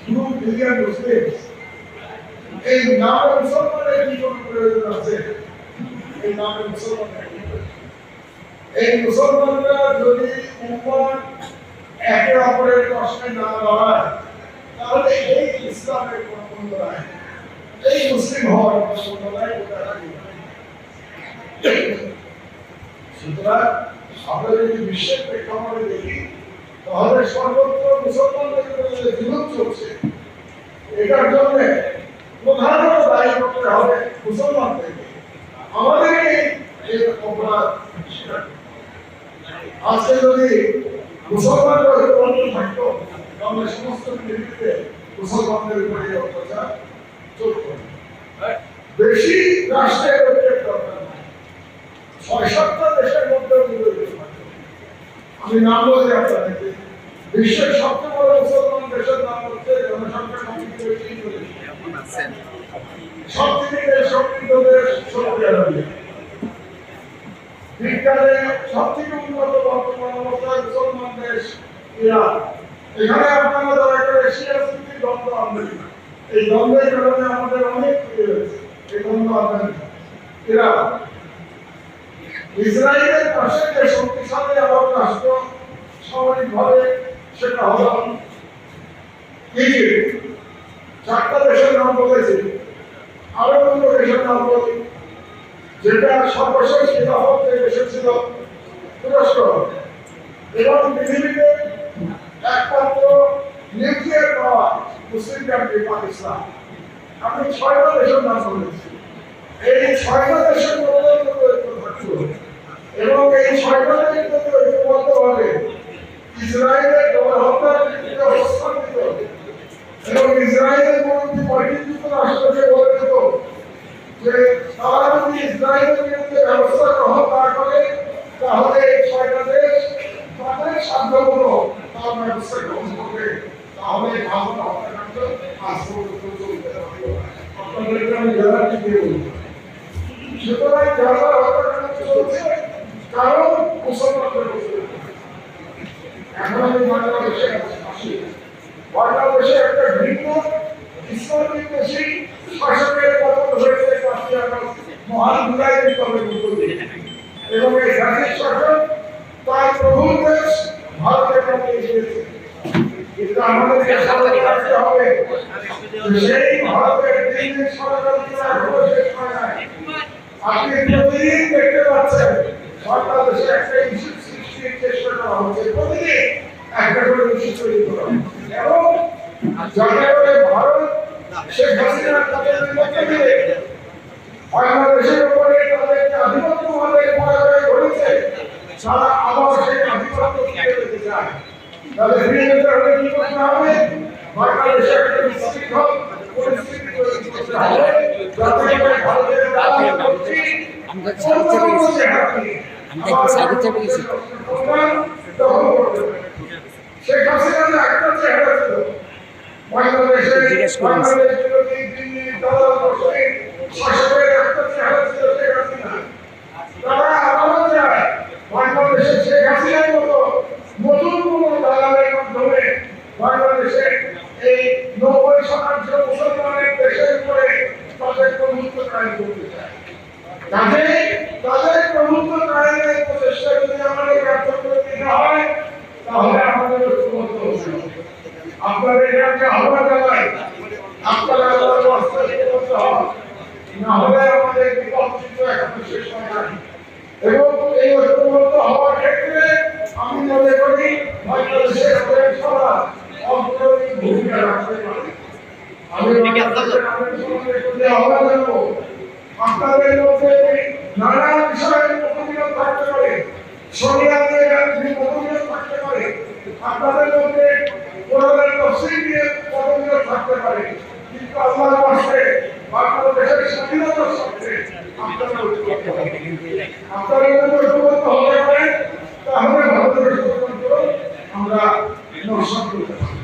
2 billion Muslims এই নামে মুসলমানের কি কোনো প্রয়োজন আছে? এই নামে মুসলমানের এই মুসলমানরা যদি উম্মত একে অপরের কষ্টে না লড়ায় তাহলে এই ইসলামের কোনো মূল্য নাই, এই মুসলিম হওয়ার কোনো মূল্য নাই। সুতরাং আমরা যদি বিশ্বের প্রেক্ষাপটে দেখি তাহলে সর্বত্র মুসলমানদের বিরুদ্ধে জুলুম চলছে। এটার জন্য প্রধানত দায়ী করতে হবে মুসলমানদেরকে, আমাদেরকে এই অপরাধ স্বীকার করতে হবে। আজকে যদি মুসলমানরা ঐক্যবদ্ধ থাকতো তাহলে সমস্ত পৃথিবীতে মুসলমানদের উপরে অত্যাচার চলত। বেশি রাষ্ট্রের ঐক্যের দরকার নাই, ৬-৭টা দেশের মধ্যে আমি নাম বলি আপনাদেরকে। বিশ্বের সবচেয়ে বড় মুসলমান দেশের নাম হচ্ছে জনসংখ্যা সবচেয়ে বেশি সবচেয়ে সমৃদ্ধ দেশ সৌদি আরবিয়া। বিজ্ঞানে সবথেকে উন্নত বর্তমান অবস্থায় মুসলমান দেশ ইরান। এখানে আপনারা দয়া করে এশিয়া ভিত্তিক দ্বন্দ্ব আনবেন না, এই দ্বন্দ্বের কারণে আমাদের অনেক ক্ষতি হয়েছে। এই দ্বন্দ্ব আনবেন না। ইরান, ইসরায়েলের পাশে যে শক্তিশালী আরব রাষ্ট্র সামরিকভাবে সেটা হল ইজিপ্ট। 4টা দেশের নাম বলেছি, আরো দুটো দেশের নাম বলি। যেটা সর্বশেষ খিলাফত যে দেশে ছিল তুরস্ক, এবং পৃথিবীতে একমাত্র নিউক্লিয়ার পাওয়ার মুসলিম কান্ট্রি পাকিস্তান। আমি 6টা দেশের নাম বলেছি। এই 6টা দেশের মধ্যে থাকতো এবং এই 6টা দেশের মধ্যে ঐক্যবদ্ধভাবে ইসরায়েলের গণহত্যার বিরুদ্ধে অবস্থান নিত এবং ইসরায়েলের বিরুদ্ধে পরিচিত রাষ্ট্রকে বলে দিত যে তারা যদি ইসরায়েলের বিরুদ্ধে ব্যবস্থা গ্রহণ না করে তাহলে এই 6টা দেশ তাদের সাধ্যমতো তার ব্যবস্থা গ্রহণ করবে, তাহলে ভারত হত্যাকাণ্ড আজ পর্যন্ত চলতে থাকবে। আপনাদেরকে আমি গ্যারান্টি দিয়ে বলবো। সুতরাং যারা হত্যাকাণ্ড চলছে কারণ মুসলমানদের এখন আমি বাংলাদেশে আসি। বাংলাদেশে একটা ভিন্ন ইসলামিক দেশী শাসকের পতন হয়েছে মহান বিদায় বিপ্লবের মধ্য দিয়ে, এবং এই জাতির শাসক তার প্রভুর দেশ ভারতের মধ্যে এসেছে। কিন্তু আমাদেরকে সাবধান থাকতে হবে সেই ভারতের দিনের ষড়যন্ত্র এখনো শেষ হয় নাই। আপনি প্রতিদিন দেখতে পাচ্ছেন বাংলাদেশে একটা ইস্যু সৃষ্টির চেষ্টা করা হচ্ছে, প্রতিদিন একটা করে ইস্যু তৈরি করা হচ্ছে, এবং যাতে করে ভারত শেখ হাসিনার তাদের বিপক্ষে দিয়ে বাংলাদেশের উপরে তাদেরকে আধিপত্যবাদের পরাজয় ঘটেছে, তারা আবার সেই আধিপত্য ফিরে পেতে চায়। তাদের ফিরে পেতে হলে কি করতে হবে? বাংলাদেশে একটা বিশৃঙ্খল পরিস্থিতি তৈরি করতে হবে, যাতে করে ভারতের শেখ হাসিনার একটা চেহারা ছিল বাংলাদেশের শাসকের একটা চেহারা ছিল শেখ হাসিনা। তারা আবারও চায় বাংলাদেশের শেখ হাসিনার মতো নতুন কোন দালালের মাধ্যমে বাংলাদেশের এই 90% মুসলমানের দেশের উপরে তাদের প্রভুত্ব কায়েম করতে চায়। তাদের প্রভুত্ব কায়েমের প্রচেষ্টা যদি আমাদের ব্যর্থ করে দিতে হয় তাহলে আমাদের ঐক্যবদ্ধ হতে হবে। আপনাদের এটাকে আহ্বান জানাই, আপনারা আল্লাহর রাস্তায় ঐক্যবদ্ধ হন, না হলে আমাদের বিপদ কিন্তু এখনো শেষ হয় নাই। এবং এই ঐক্যবদ্ধ হওয়ার ক্ষেত্রে আমি মনে করি বাংলাদেশের সরকার অগ্রণী ভূমিকা রাখতে পারে। আমি আহ্বান জানাবো আপনাদের মধ্যে নানা বিষয়ের মতবিরোধ থাকতে পারে, শরিয়াতের মতবিরোধ থাকতে পারে, আপনাদের মধ্যে কোরআনের তাফসীর নিয়ে মতবিরোধ থাকতে পারে, কিন্তু আল্লাহর রাস্তায় বাংলাদেশের স্বাধীনতার স্বার্থে আপনারা ঐক্যবদ্ধ হতে পারেন, তাহলে ভারতের ষড়যন্ত্র আমরা নস্বাত করতে পারি।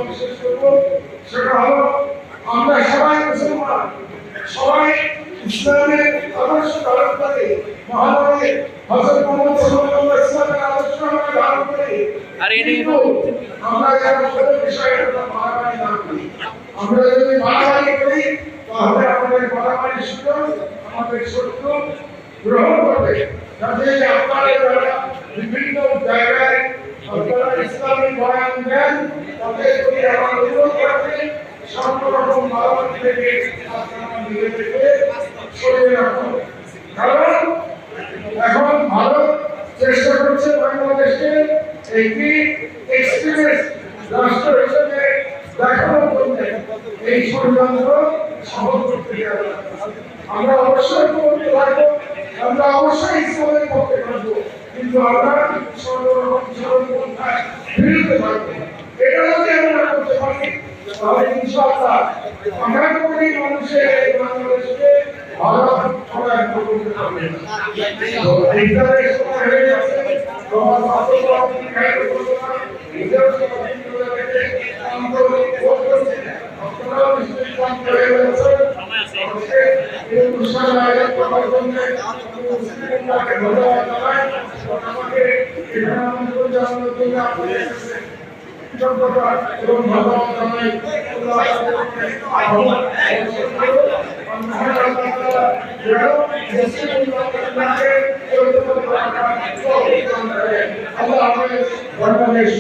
বিশেষ করব সেটা হলো আমরা সবাই মুসলমান, সবাই ইসলামের আদর্শ ধারণ করে, মহানবী হযরত মুহাম্মদ সাল্লাল্লাহু আলাইহি ওয়াসাল্লামের আদর্শ আমরা ধারণ করে কিন্তু আমরা যারা কোনো বিষয়ে মারামারি না করি, আমরা যদি মারামারি করি তাহলে আমাদের মারামারি সুযোগ আমাদের শত্রু গ্রহণ করবে। কাজে আপনারা যারা বিভিন্ন জায়গায় আপনারা ইসলামী বয়ান দেন তাদের প্রতি আমার অনুরোধ করবে সব রকম মারামারি থেকে আপনারা নিজেদেরকে সরিয়ে রাখুন। কারণ এখন ভারত চেষ্টা করছে বাংলাদেশকে একটি এক্সপিরিয়েন্স রাষ্ট্র হিসেবে দেখানোর জন্য এই ষড়যন্ত্র সফল করতে যাবে। আমরা অবশ্যই করতে পারবো, আমরা অবশ্যই ইসলামের পক্ষে থাকবো, কিন্তু আমরা সর্বরকম ষড়যন্ত্রের বিরুদ্ধে থাকবো। এটা যদি আমরা করতে পারি তাহলে ইনশাআল্লাহ ৫৮ কোটি মানুষের এই বাংলাদেশকে ভারত সবাই করতে পারবে। তো এইটার সময় হয়ে যাচ্ছে, তোমার বাস্তব খাই করবো না, নিজেও সবাই করে রেখে আন্দোলন করছে। আপনারাও নিশ্চয়ই কাম করে যাচ্ছেন। এই অনুষ্ঠানে আয়োজন করার জন্য মুসলিমকে ধন্যবাদ জানাই। আমাকে এখানে আমন্ত্রণ জানানোর জন্য আপনাদের কৃতজ্ঞতা এবং ধন্যবাদ জানাই। আল্লাহ বাংলাদেশ